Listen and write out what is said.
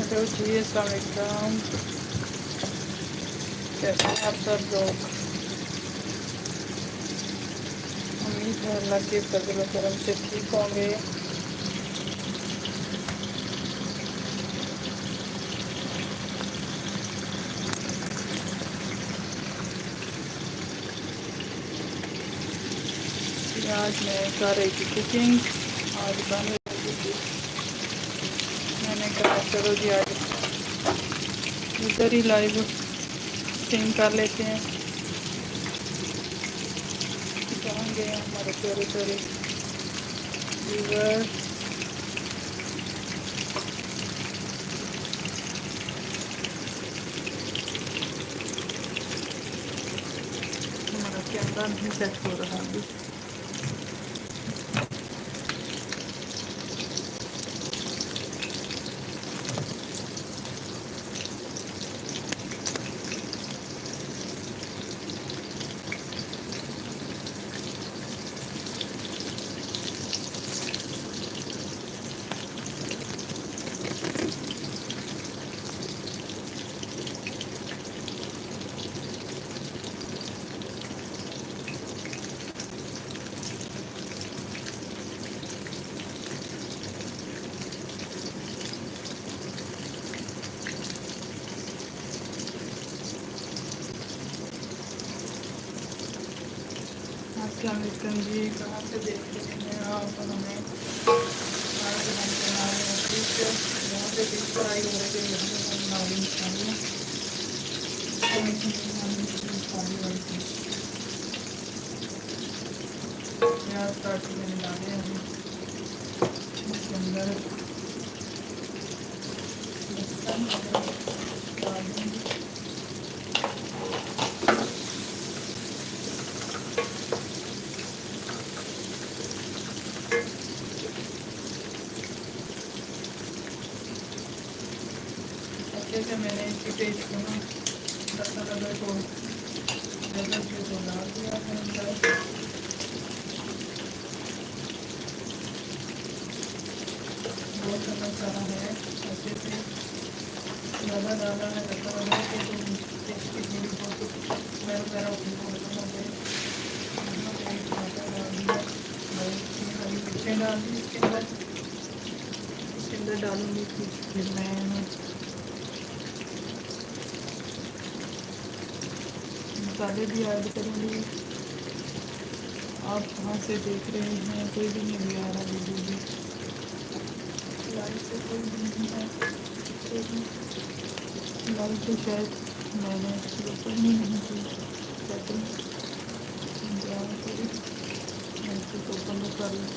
Hello जी, अस्सलाम वालेकुम। कैसे हैं आप सब लोग? उम्मीद है अल्लाह के फजल व करम से ठीक होंगे। आज मैं कर रही थी कुकिंग। आज बन रही थी। मैंने कहा चलो जी आज इधर ही लाइव स्ट्रीम कर लेते हैं। कहाँ गए हमारे प्यारे प्यारे व्यूअर? हमारा कैमरा नहीं सेट हो रहा अभी। अस्सलाम वालेकुम जी, कहाँ से देख रहे हैं आप हमें? आज हम बना रहे हैं फिश। यहाँ पे फिश फ्राई हो रही है, यहाँ पे हम बना रहे हैं फिश। प्याज काट के मैंने डाले हैं इसके अंदर। लहसुन डाल देंगे। अच्छे से मैंने इसकी पेस्ट को ना लहसुन अदरक को डाल दिया है अंदर। बहुत मसाला है, अच्छे से ज़्यादा डाला है लहसुन अदरक को तो टेस्ट की थोड़ी बहुत स्मेल वगैरह होती है खत्म हो गई। टमाटर डाल दिया, हरी मिर्चें डाल दी इसके अंदर डालूंगी फिर मैं मसाले भी ऐड करूँगी। आप कहाँ से देख रहे हैं? कोई भी नहीं आ रहा वीडियो भी लाइव से, कोई भी नहीं है। लाइव तो शायद मैंने बिल्कुल ही नहीं की सेटिंग। मैं इसको ओपन कर लूँ।